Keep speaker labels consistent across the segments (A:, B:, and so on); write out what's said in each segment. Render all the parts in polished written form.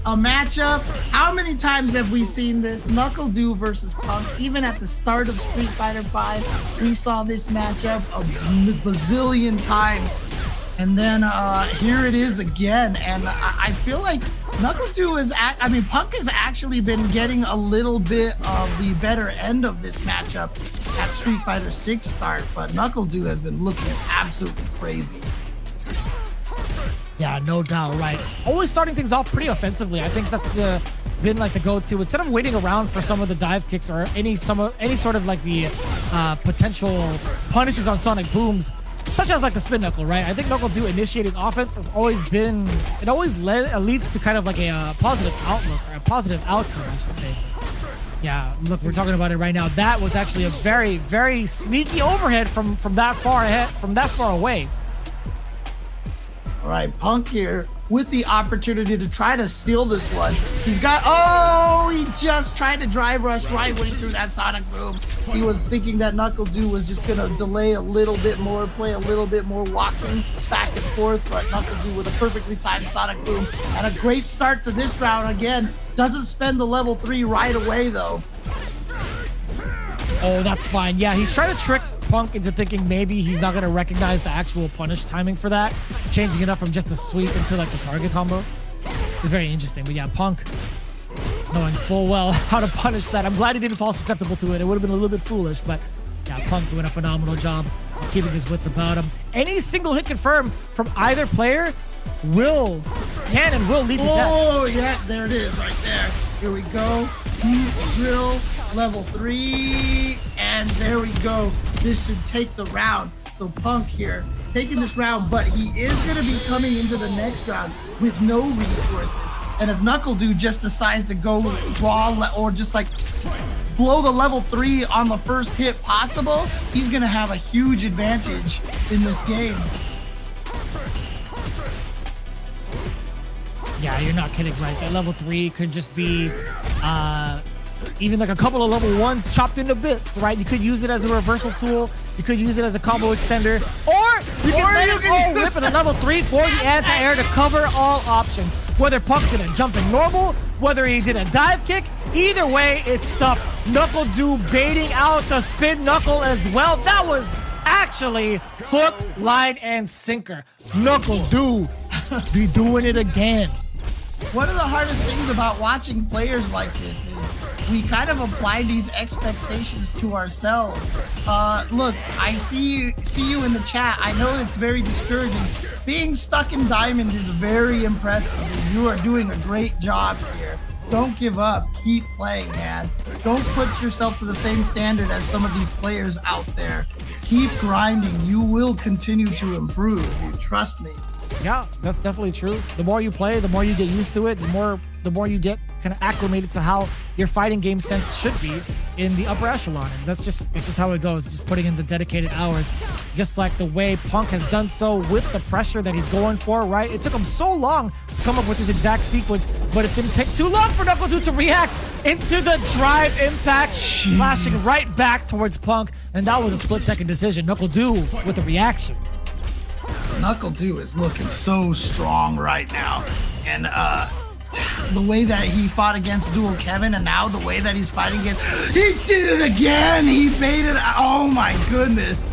A: a matchup. How many times have we seen this? Nuckledu versus Punk. Even at the start of Street Fighter V, we saw this matchup a bazillion times. And then here it is again. And I feel like Nuckledu is, Punk has actually been getting a little bit of the better end of this matchup at Street Fighter 6 start, but Nuckledu has been looking absolutely crazy.
B: Yeah, no doubt, right. Always starting things off pretty offensively. I think that's been like the go-to. Instead of waiting around for some of the dive kicks or any sort of like the potential punishes on Sonic Booms, such as like the spin knuckle, right? I think Nuckledu initiating offense has always been, it always leads to kind of like a positive outlook or a positive outcome, I should say. Yeah, look, we're talking about it right now. That was actually a very, very sneaky overhead from that far ahead, from that far away.
A: All right, Punk here with the opportunity to try to steal this one. He's got, oh, he just tried to drive rush right when he threw that Sonic Boom. He was thinking that Nuckledu was just gonna delay a little bit more, play a little bit more walking back and forth, but Nuckledu with a perfectly timed Sonic Boom and a great start to this round again. Doesn't spend the level 3 right away though.
B: Oh, that's fine. Yeah, he's trying to trick Punk into thinking maybe he's not going to recognize the actual punish timing for that, changing it up from just the sweep into like the target combo. It's very interesting. But yeah, Punk knowing full well how to punish that. I'm glad he didn't fall susceptible to it. It would have been a little bit foolish, but yeah, Punk doing a phenomenal job of keeping his wits about him. Any single hit confirmed from either player can and will lead to death.
A: Oh, yeah, there it is right there. Here we go. Heat drill, level 3, and there we go. This should take the round. So Punk here taking this round, but he is going to be coming into the next round with no resources. And if Nuckledu just decides to go raw or just like blow the level 3 on the first hit possible, he's going to have a huge advantage in this game.
B: Yeah, you're not kidding, right? That level 3 could just be even like a couple of level 1s chopped into bits, right? You could use it as a reversal tool. You could use it as a combo extender. Or you can let it all rip at a level 3 for the anti-air to cover all options. Whether Punk did a jumping normal, whether he did a dive kick, either way, it's stuff. Nuckledu baiting out the spin knuckle as well. That was actually hook, line, and sinker. Nuckledu be doing it again.
A: One of the hardest things about watching players like this is we kind of apply these expectations to ourselves. Look, I see you in the chat. I know it's very discouraging. Being stuck in Diamond is very impressive. And you are doing a great job here. Don't give up. Keep playing, man. Don't put yourself to the same standard as some of these players out there. Keep grinding. You will continue to improve. Trust me.
B: Yeah, that's definitely true. The more you play, the more you get used to it, the more you get kind of acclimated to how your fighting game sense should be in the upper echelon. And it's just how it goes, just putting in the dedicated hours, just like the way Punk has done so with the pressure that he's going for, right? It took him so long to come up with this exact sequence, but it didn't take too long for Nuckledu to react into the drive impact, flashing right back towards Punk. And that was a split-second decision. Nuckledu with the reactions.
A: Nuckledu is looking so strong right now. And the way that he fought against Dual Kevin and now the way that he's fighting against, he did it again. He baited. Oh my goodness.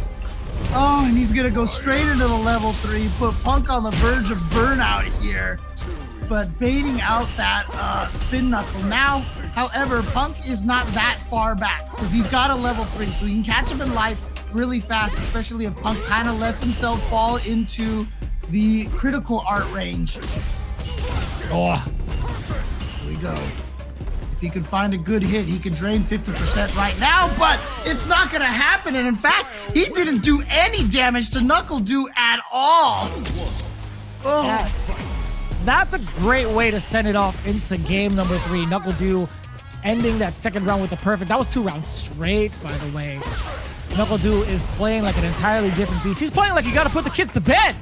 A: Oh, and he's gonna go straight into the level 3, put Punk on the verge of burnout here, but baiting out that spin knuckle. Now, however, Punk is not that far back because he's got a level 3, so he can catch him in life really fast, especially if Punk kind of lets himself fall into the critical art range. Oh, here we go. If he could find a good hit, he could drain 50% right now, but it's not going to happen. And in fact, he didn't do any damage to Nuckledu at all. Oh.
B: Yeah. That's a great way to send it off into game number 3. Nuckledu ending that second round with the perfect. That was 2 rounds straight, by the way. Nuckledu is playing like an entirely different beast. He's playing like you got to put the kids to bed.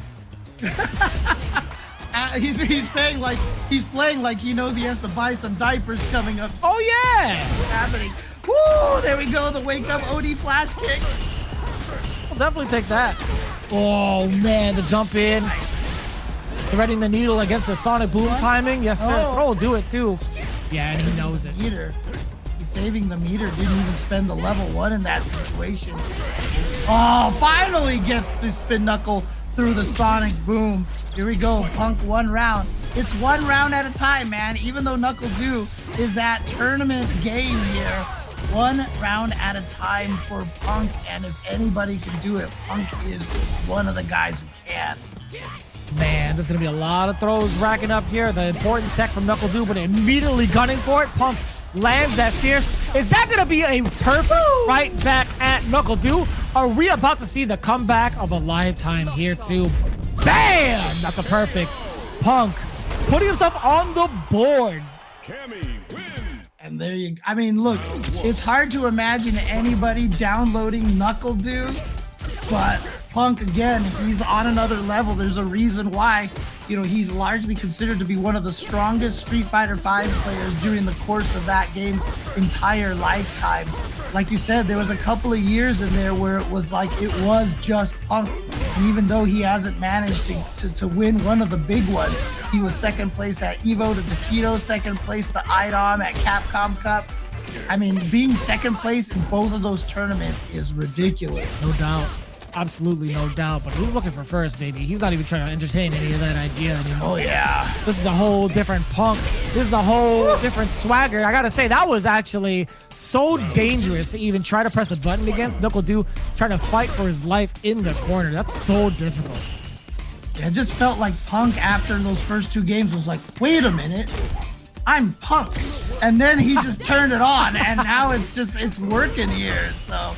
A: He's playing like he knows he has to buy some diapers coming up.
B: Oh yeah,
A: what's happening? Woo! There we go. The wake up OD flash kick.
B: We'll definitely take that. Oh man, the jump in. threading the needle against the sonic boom timing. Yes, sir. Throw will do it too. Yeah, and he knows it.
A: Meter. He's saving the meter. Didn't even spend the level 1 in that situation. Oh, finally gets the spin knuckle through the sonic boom. Here we go. Punk 1 round. It's 1 round at a time, man. Even though Nuckledu is at tournament game here, 1 round at a time for Punk. And if anybody can do it, Punk is one of the guys who can.
B: Man, there's going to be a lot of throws racking up here. The important tech from Nuckledu, but immediately gunning for it. Punk lands that fierce. Is that going to be a perfect right back at Nuckledu? Are we about to see the comeback of a lifetime here too? Bam! That's a perfect. Punk putting himself on the board.
C: Cammy win.
A: And there you, I mean, look, it's hard to imagine anybody downloading Nuckledu, but Punk, again, he's on another level. There's a reason why, you know, he's largely considered to be one of the strongest Street Fighter V players during the course of that game's entire lifetime. Like you said, there was a couple of years in there where it was like it was just Punk. And even though he hasn't managed to win one of the big ones, he was second place at Evo to Taquito, second place to IDOM at Capcom Cup. I mean, being second place in both of those tournaments is ridiculous.
B: No doubt. Absolutely no doubt. But who's looking for first, baby? He's not even trying to entertain any of that idea anymore.
A: Oh, yeah.
B: This is a whole different Punk. This is a whole different swagger. I gotta say, that was actually so dangerous to even try to press a button against. Nuckledu trying to fight for his life in the corner. That's so difficult.
A: Yeah, it just felt like Punk after those first 2 games was like, wait a minute, I'm Punk. And then he just turned it on, and now it's working here, so.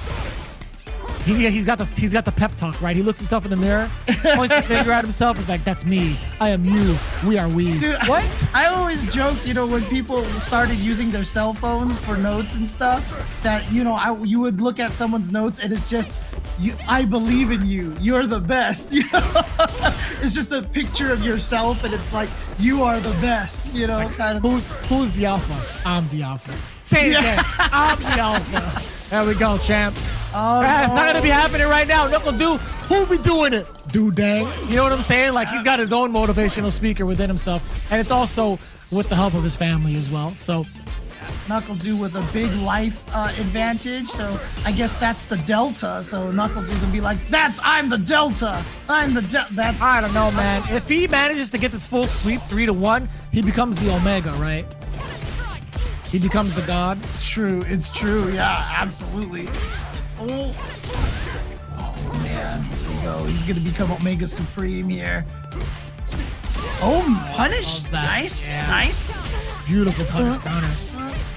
B: He's got the pep talk, right? He looks himself in the mirror, points the finger at himself. He's like, "That's me. I am you. We are we."
A: Dude,
B: what?
A: I always joke, you know, when people started using their cell phones for notes and stuff, that, you know, you would look at someone's notes and it's just, I believe in you. You're the best. You know? It's just a picture of yourself, and it's like you are the best. You know,
B: like,
A: kind of.
B: Who's the alpha? I'm the alpha. Say it again. I'm the alpha. There we go, champ.
A: Oh,
B: It's not gonna be happening right now. Nuckledu, who be doing it? Dude, dang. You know what I'm saying? Like, he's got his own motivational speaker within himself, and it's also with the help of his family as well. So,
A: Nuckledu with a big life advantage, so I guess that's the Delta. So Nuckledu can be like, I'm the Delta. I'm the That's.
B: I don't know, man. If he manages to get this full sweep 3-1, he becomes the Omega, right? He becomes the god.
A: It's true. It's true. Yeah, absolutely. Oh man, here we go. He's gonna become Omega Supreme here. Oh, punish! Nice,
B: yeah.
A: Nice.
B: Beautiful punish counter.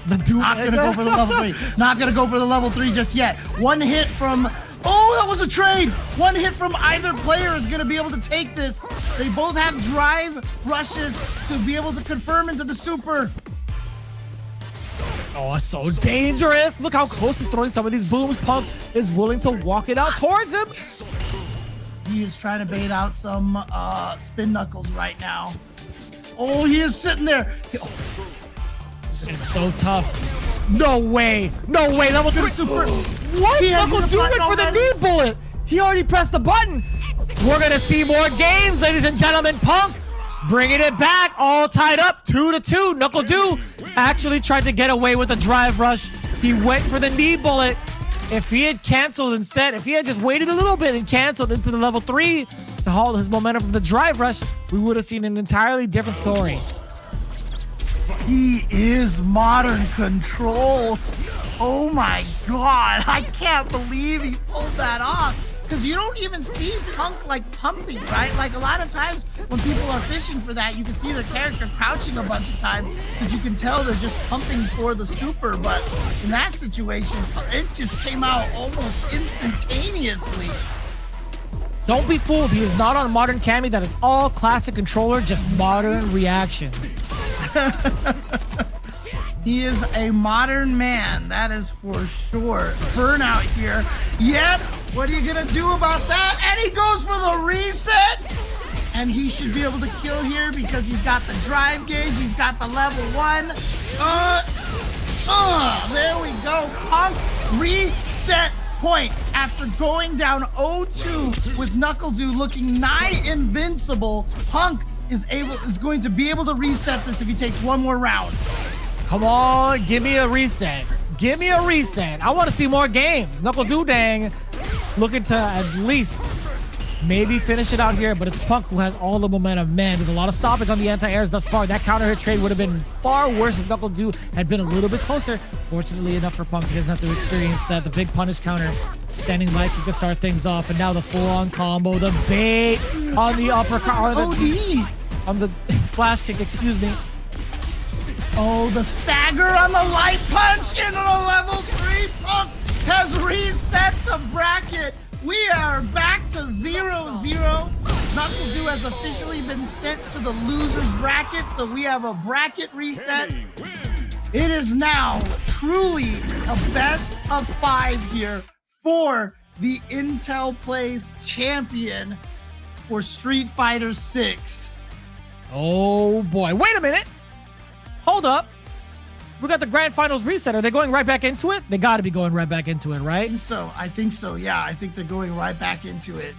A: Not gonna go for the level 3. Not gonna go for the level 3 just yet. One hit from. Oh, that was a trade. One hit from either player is gonna be able to take this. They both have drive rushes to be able to confirm into the super.
B: Oh, so dangerous. Look how close he's throwing some of these booms. Punk is willing to walk it out towards him.
A: He is trying to bait out some spin knuckles right now. Oh, he is sitting there.
B: It's so tough. No way. No way. Level 3 super. What? Nuckledu went for the knee bullet. He already pressed the button. We're going to see more games, ladies and gentlemen. Punk bringing it back, all tied up, 2-2. Nuckledu actually tried to get away with a drive rush. He went for the knee bullet. If he had canceled instead, if he had just waited a little bit and canceled into the level 3 to halt his momentum from the drive rush, we would have seen an entirely different story.
A: He is modern controls. Oh my God, I can't believe he pulled that off. Because you don't even see Punk like pumping, right? Like a lot of times when people are fishing for that, you can see their character crouching a bunch of times because you can tell they're just pumping for the super. But in that situation, it just came out almost instantaneously.
B: Don't be fooled. He is not on modern Cammy. That is all classic controller, just modern reactions.
A: He is a modern man, that is for sure. Burnout here. Yep. What are you gonna do about that? And he goes for the reset. And he should be able to kill here because he's got the drive gauge. He's got the level 1. There we go. Punk reset point after going down 0-2 with Nuckledu looking nigh invincible. Punk is going to be able to reset this if he takes one more round.
B: Come on, give me a reset. Give me a reset. I want to see more games. Nuckledu dang looking to at least maybe finish it out here, but it's Punk who has all the momentum. Man, there's a lot of stoppage on the anti-airs thus far. That counter hit trade would have been far worse if Nuckledu had been a little bit closer. Fortunately enough for Punk, he doesn't have to experience that. The big punish counter, standing light kick to start things off, and now the full-on combo, the bait on the uppercut, on the flash kick, excuse me.
A: Oh, the stagger on the light punch into the level 3. Punk has reset the bracket. We are back to 0-0. Nuckledu has officially been sent to the loser's bracket, so we have a bracket reset. It is now truly a best of 5 here for the Intel Plays champion for Street Fighter 6.
B: Oh boy, wait a minute. Hold up. We got the grand finals reset. Are they going right back into it? They got to be going right back into it, right?
A: I think so. Yeah, I think they're going right back into it.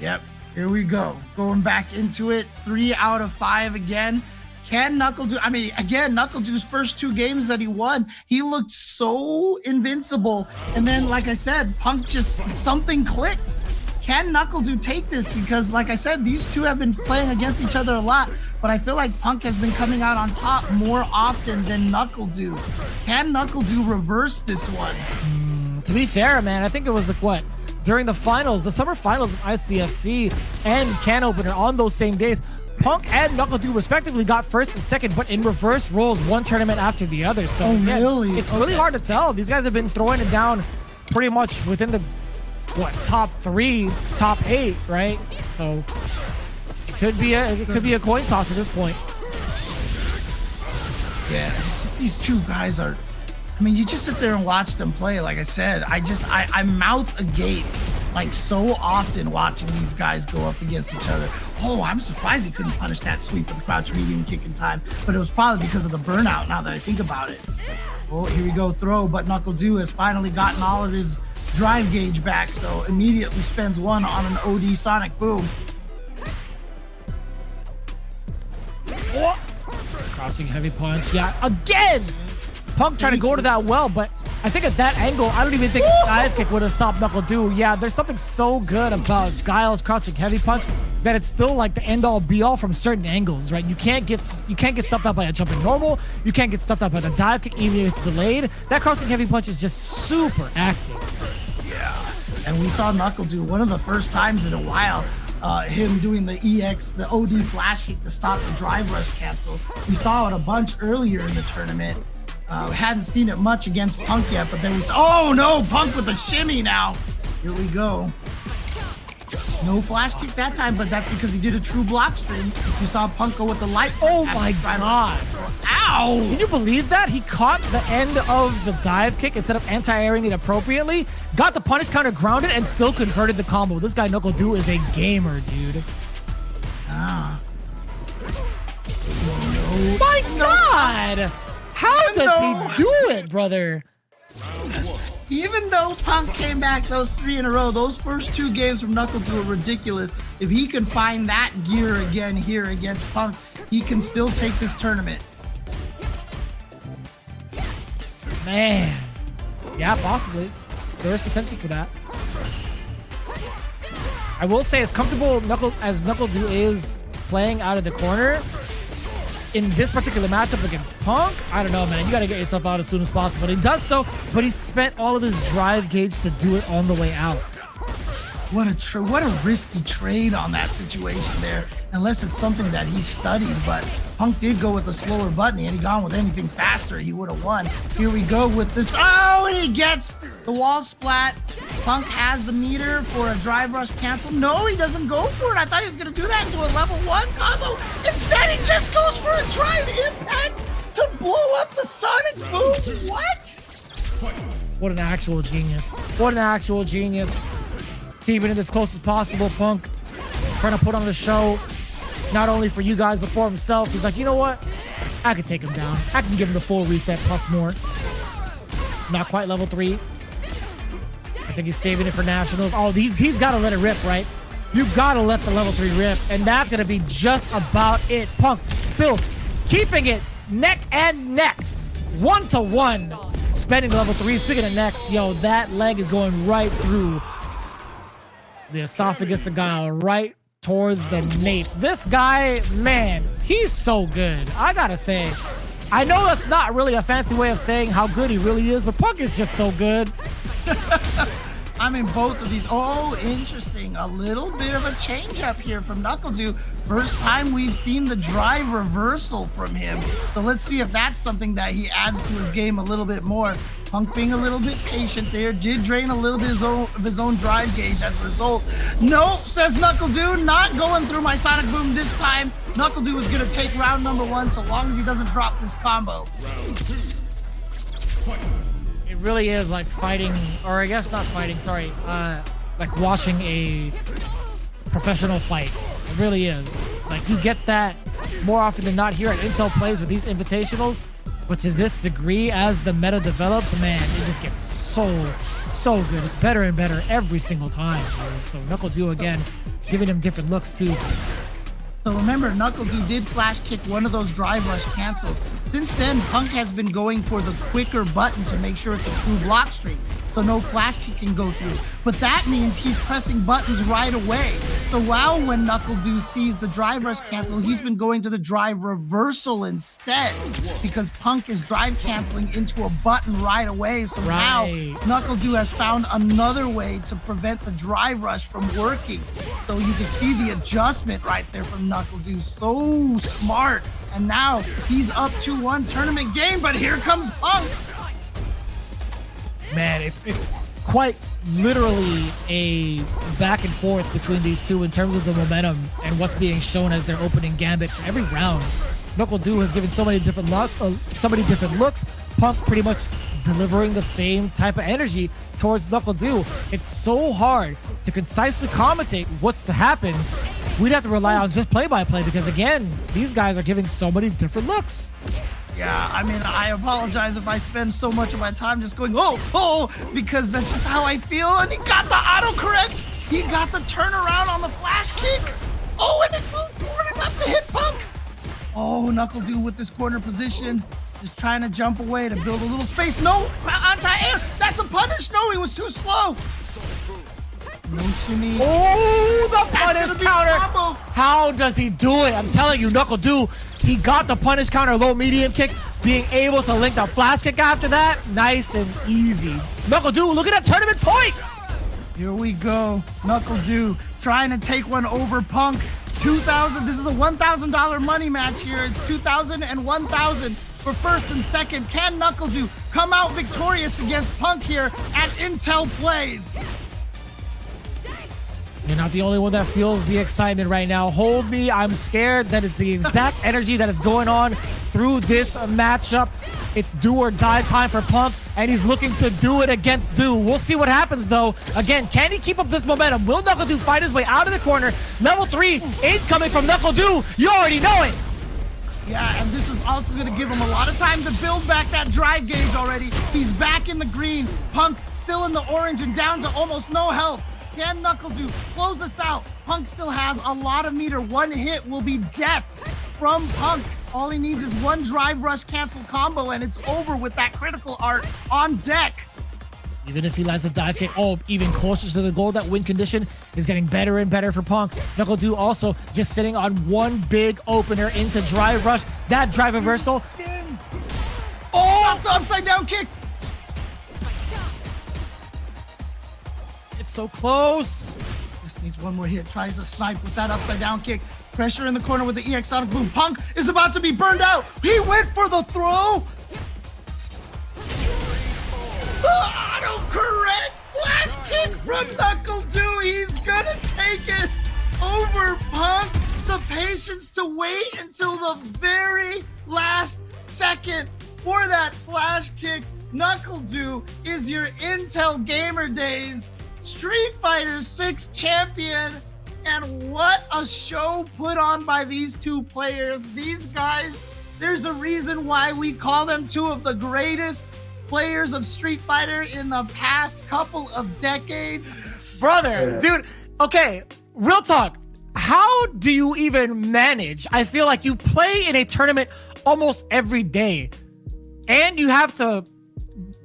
A: Yep, here we go. Going back into it. 3 out of 5 again. Can Nuckledu, I mean, again, Nuckledu's first 2 games that he won, he looked so invincible. And then, like I said, Punk just, something clicked. Can Nuckledu take this? Because, like I said, these two have been playing against each other a lot, but I feel like Punk has been coming out on top more often than Nuckledu. Can Nuckledu reverse this one?
B: To be fair, man, I think it was like what? During the finals, the summer finals of ICFC and Can Opener on those same days, Punk and Nuckledu respectively got first and second, but in reverse roles, one tournament after the other. So
A: really?
B: It's really hard to tell. These guys have been throwing it down pretty much within the top 3, top 8, right? So it could be a coin toss at this point.
A: Yeah, it's just, these two guys are, I mean, you just sit there and watch them play. Like I said, I mouth agape like so often watching these guys go up against each other. Oh, I'm surprised he couldn't punish that sweep with the crouch medium kick in time, but it was probably because of the burnout now that I think about it. Oh, here we go, throw, but Nuckledu has finally gotten all of his drive gauge back, so immediately spends 1 on an OD Sonic Boom.
B: Oh. Crouching heavy punch, yeah, again! Punk trying to go to that well, but I think at that angle, I don't even think a dive kick would have stopped Nuckledu. Yeah, there's something so good about Guile's crouching heavy punch that it's still like the end all be all from certain angles, right? You can't get stuffed out by a jumping normal. You can't get stuffed out by the dive kick even if it's delayed. That crouching heavy punch is just super active.
A: Yeah, and we saw Nuckledu one of the first times in a while. Him doing the EX, the OD flash kick to stop the drive rush cancel. We saw it a bunch earlier in the tournament. Hadn't seen it much against Punk yet, but then we saw, oh no, Punk with the shimmy now. Here we go. No flash kick that time, but that's because he did a true block string. You saw Punk go with the light.
B: Oh my God.
A: Ow!
B: Can you believe that? He caught the end of the dive kick instead of anti-airing it appropriately, got the punish counter grounded, and still converted the combo. This guy Nuckledu is a gamer, dude.
A: Ah.
B: Oh my God! How does he do it, brother?
A: Even though Punk came back those 3 in a row, those first 2 games from Nuckledu were ridiculous. If he can find that gear again here against Punk, he can still take this tournament.
B: Man. Yeah, possibly. There is potential for that. I will say, as comfortable as Nuckledu is playing out of the corner, in this particular matchup against Punk, I don't know, man. You got to get yourself out as soon as possible. He does so, but he spent all of his drive gauge to do it on the way out.
A: What a risky trade on that situation there, unless it's something that he studied. But Punk did go with a slower button. Had he gone with anything faster, he would have won. Here we go with this. Oh, and he gets the wall splat. Punk has the meter for a drive rush cancel. No, he doesn't go for it. I thought he was going to do that into a level 1 combo. Instead, he just goes for a drive impact to blow up the Sonic Boom. What?
B: What an actual genius. What an actual genius. Keeping it as close as possible, Punk. Trying to put on the show, not only for you guys, but for himself. He's like, you know what? I can take him down. I can give him the full reset plus more. Not quite level 3. I think he's saving it for nationals. Oh, he's got to let it rip, right? you gotta let the level 3 rip, and that's gonna be just about it. Punk still keeping it neck and neck, 1-to-1, spending the level 3. Speaking of necks, yo, that leg is going right through the esophagus of Guile, right towards the nape. This guy, man, he's so good. I gotta say, I know that's not really a fancy way of saying how good he really is, but Punk is just so good.
A: I mean, both of these. Oh, interesting. A little bit of a change up here from Nuckledu. First time we've seen the drive reversal from him. So let's see if that's something that he adds to his game a little bit more. Punk being a little bit patient there. Did drain a little bit of his own drive gauge as a result. Nope, says Nuckledu. Not going through my Sonic Boom this time. Nuckledu is going to take round number 1 so long as he doesn't drop this combo.
C: Round 2. Fight.
B: It really is like fighting, or I guess not fighting, sorry, like watching a professional fight. It really is. Like, you get that more often than not here at Intel Plays with these invitationals, but to this degree, as the meta develops, man, it just gets so good. It's better and better every single time. So Nuckledu again, giving him different looks too.
A: So remember, Nuckledu did flash kick one of those drive rush cancels. Since then, Punk has been going for the quicker button to make sure it's a true block streak, so no flash kick can go through. But that means he's pressing buttons right away. So wow, when Nuckledu sees the drive rush cancel, he's been going to the drive reversal instead, because Punk is drive canceling into a button right away. So now Nuckledu has found another way to prevent the drive rush from working. So you can see the adjustment right there from Nuckledu. So smart. And now he's up 2-1 tournament game, but here comes Punk.
B: Man, it's quite literally a back and forth between these two in terms of the momentum and what's being shown as their opening gambit for every round. Nuckledu has given so many different looks. Punk pretty much delivering the same type of energy towards Nuckledu. It's so hard to concisely commentate what's to happen. We'd have to rely on just play-by-play because, again, these guys are giving so many different looks.
A: Yeah, I mean, I apologize if I spend so much of my time just going, oh, because that's just how I feel. And he got the autocorrect. He got the turnaround on the flash kick. Oh, and it moved forward enough to hit Punk. Oh, Nuckledu with this corner position, just trying to jump away to build a little space. No, anti-air. That's a punish. No, he was too slow. No shimmy.
B: Oh, the punish counter. How does he do it? I'm telling you, Nuckledu, he got the punish counter, low medium kick, being able to link the flash kick after that. Nice and easy. Nuckledu, look at that tournament point.
A: Here we go. Nuckledu trying to take one over Punk. 2,000. This is a $1,000 money match here. It's 2,000 and 1,000 for first and second. Can Nuckledu come out victorious against Punk here at Intel Plays?
B: You're not the only one that feels the excitement right now. Hold me, I'm scared. That is the exact energy that is going on through this matchup. It's do or die time for Punk, and he's looking to do it against Do. We'll see what happens, though. Again, can he keep up this momentum? Will Nuckledu fight his way out of the corner? Level 3 incoming from Nuckledu. You already know it.
A: Yeah, and this is also going to give him a lot of time to build back that drive gauge already. He's back in the green. Punk still in the orange and down to almost no health. Can Nuckledu close this out? Punk still has a lot of meter. One hit will be death from Punk. All he needs is one drive rush cancel combo, and it's over with that critical art on deck.
B: Even if he lands a dive kick, even closer to the goal, that win condition is getting better and better for Punk. Nuckledu also just sitting on one big opener into drive rush. That drive reversal.
A: Oh, the upside down kick.
B: It's so close.
A: Just needs one more hit. Tries to snipe with that upside down kick. Pressure in the corner with the EX Sonic Boom. Punk is about to be burned out. He went for the throw. Auto-correct flash kick from Nuckledu. He's gonna take it over Punk. The patience to wait until the very last second for that flash kick. Nuckledu is your Intel Gamer Days Street Fighter 6 champion. And what a show put on by these two players. These guys, there's a reason why we call them two of the greatest players of Street Fighter in the past couple of decades.
B: Brother, dude, okay, real talk. How do you even manage? I feel like you play in a tournament almost every day, and you have to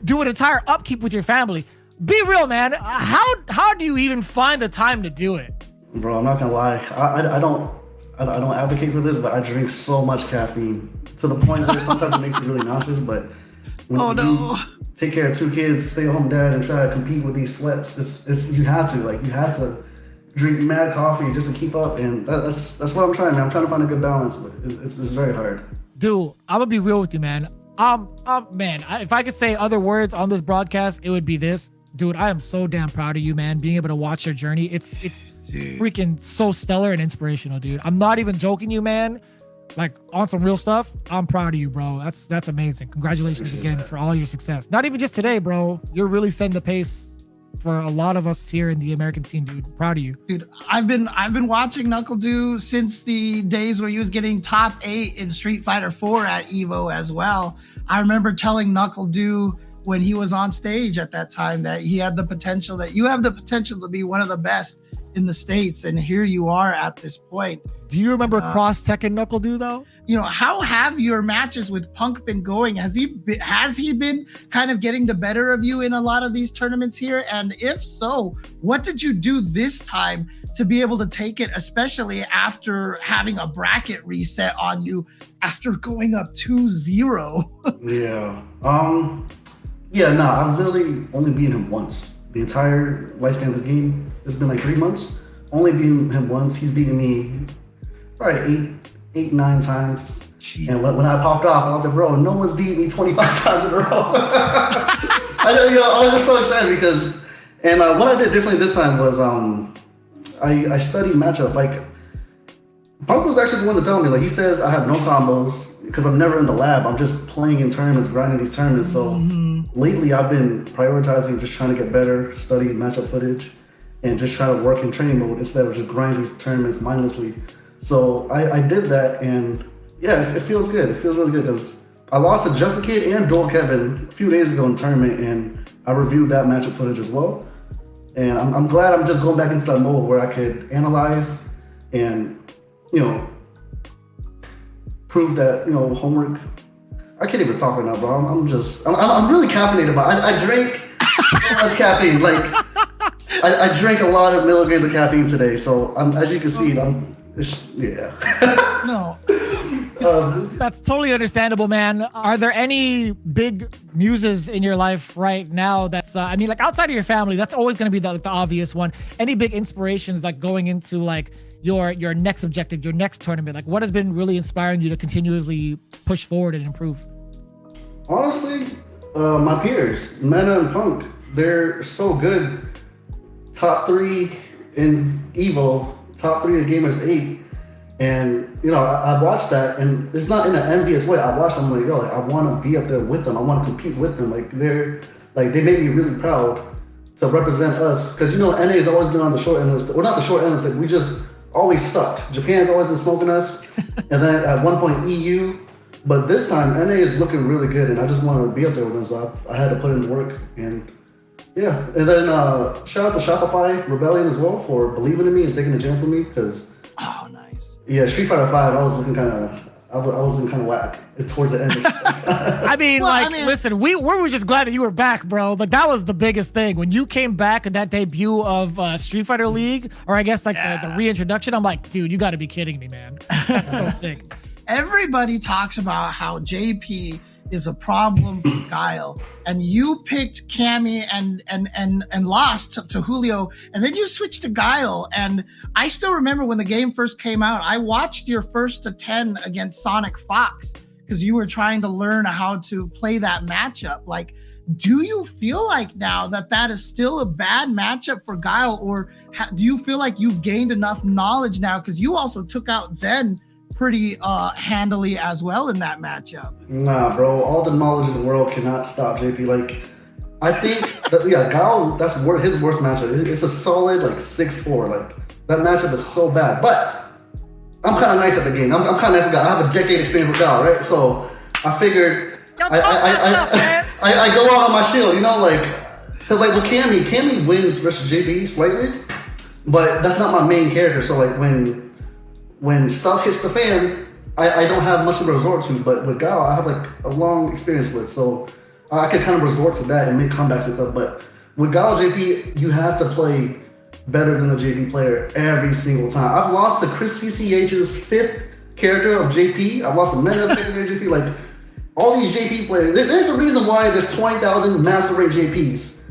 B: do an entire upkeep with your family. Be real, man. How do you even find the time to do it?
D: Bro, I'm not gonna lie. I don't advocate for this, but I drink so much caffeine to the point that sometimes it makes me really nauseous. But when you take care of 2 kids, stay home dad, and try to compete with these sweats, it's you have to drink mad coffee just to keep up, and that's what I'm trying, man. I'm trying to find a good balance, but it's very hard.
B: Dude, I'm gonna be real with you, man. Man, if I could say other words on this broadcast, it would be this. Dude, I am so damn proud of you, man. Being able to watch your journey, it's freaking so stellar and inspirational, dude. I'm not even joking you, man. Like, on some real stuff, I'm proud of you, bro. That's amazing. Congratulations again for all your success. Not even just today, bro. You're really setting the pace for a lot of us here in the American scene, dude. Proud of you.
A: Dude, I've been watching Nuckledu since the days where he was getting top 8 in Street Fighter 4 at Evo as well. I remember telling Nuckledu when he was on stage at that time that he had the potential, that you have the potential to be one of the best in the States, and here you are at this point.
B: Do you remember Cross Tekken Nuckledu though?
A: You know, how have your matches with Punk been going? Has he been kind of getting the better of you in a lot of these tournaments here? And if so, what did you do this time to be able to take it, especially after having a bracket reset on you after going up 2-0?
D: I've literally only beaten him once. The entire lifespan of this game, it's been like 3 months. Only beaten him once. He's beaten me probably 9 times. Jeez. And when I popped off, I was like, bro, no one's beaten me 25 times in a row. I was just so excited because, and what I did differently this time was I studied matchup. Like, Punk was actually the one to tell me, like, he says I have no combos because I'm never in the lab. I'm just playing in tournaments, grinding these tournaments. So lately I've been prioritizing just trying to get better, study matchup footage, and just try to work in training mode instead of just grinding these tournaments mindlessly. So I did that, and yeah, it feels good. It feels really good because I lost to Just a Kid and Dual Kevin a few days ago in the tournament, and I reviewed that matchup footage as well. And I'm glad I'm just going back into that mode where I could analyze and, you know, prove that, you know, homework. I can't even talk right now, bro. I'm really caffeinated, but I drank so much caffeine. Like, I drank a lot of milligrams of caffeine today. So as you can see,
A: No.
B: That's totally understandable, man. Are there any big muses in your life right now that's, I mean, like outside of your family, that's always going to be the obvious one. Any big inspirations like going into like your next objective, your next tournament? Like what has been really inspiring you to continually push forward and improve?
D: Honestly, my peers, Meta and Punk, they're so good. Top 3 in Evo, top 3 in Gamers 8. And, you know, I watched that, and it's not in an envious way. I watched them like, yo, like, I want to be up there with them. I want to compete with them. Like, they made me really proud to represent us. Because, you know, NA has always been on the short end of the stick. Well, not the short end of the stick. We just always sucked. Japan's always been smoking us. And then at one point, EU. But this time, NA is looking really good, and I just want to be up there with them. So I had to put in the work. And, yeah. And then shout out to Shopify Rebellion as well for believing in me and taking a chance with me. Because...
A: Oh, nice.
D: Yeah, Street Fighter 5, I was looking kind of whack towards the end.
B: I mean, listen, we were just glad that you were back, bro. Like that was the biggest thing when you came back at that debut of Street Fighter League, or I guess like the reintroduction. I'm like, dude, you got to be kidding me, man. That's so sick.
A: Everybody talks about how JP is a problem for Guile, and you picked Cammy and lost to Julio, and then you switched to Guile. And I still remember when the game first came out, I watched your first to 10 against Sonic Fox because you were trying to learn how to play that matchup. Like, do you feel like now that is still a bad matchup for Guile, or do you feel like you've gained enough knowledge now? Because you also took out Zen pretty handily as well in that matchup. Nah,
D: bro, all the knowledge in the world cannot stop JP. Like, I think Guile, that's his worst matchup. It's a solid like 6-4. Like that matchup is so bad. But I'm kind of nice at the game. I'm kind of nice at Guile. I have a decade experience with Guile, right? So I figured I go out on my shield, you know, like because like with Cammy wins versus JB slightly. but that's not my main character. So like when stuff hits the fan, I don't have much to resort to. But with Guile, I have like a long experience with, so I could kind of resort to that and make comebacks and stuff. But with Guile JP, you have to play better than a JP player every single time. I've lost to Chris CCH's 5th character of JP. I've lost to Menace secondary JP. Like all these JP players, there's a reason why there's 20,000 master rate JPs,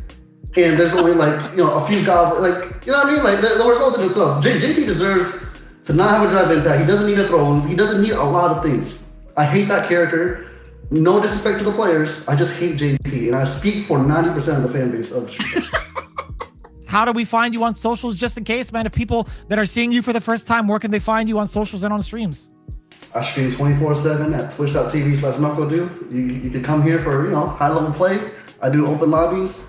D: and there's only like a few Guile, like you know what I mean. Like the results in themselves. JP deserves to not have a drive impact. He doesn't need a throw. He doesn't need a lot of things. I hate that character. No disrespect to the players. I just hate JP, and I speak for 90% of the fan base of Street.
B: How do we find you on socials, just in case, man? If people that are seeing you for the first time, where can they find you on socials and on streams?
D: I stream 24/7 at twitch.tv/Nuckledu. You can come here for high level play. I do open lobbies,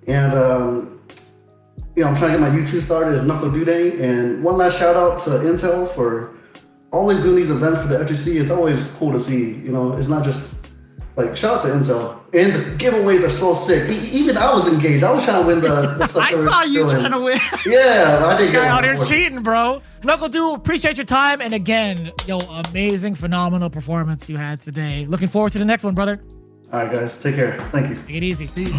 D: and I'm trying to get my YouTube started as Nuckledu Day. And one last shout out to Intel for always doing these events for the FGC. It's always cool to see. It's not just like shout out to Intel. And the giveaways are so sick. Even I was engaged. I was trying to win the stuff.
B: I saw you trying to win.
D: Yeah, I did.
B: Guy out here cheating, bro. Nuckledu, appreciate your time. And again, amazing, phenomenal performance you had today. Looking forward to the next one, brother.
D: All right, guys. Take care. Thank you.
B: Take it easy.
A: Peace.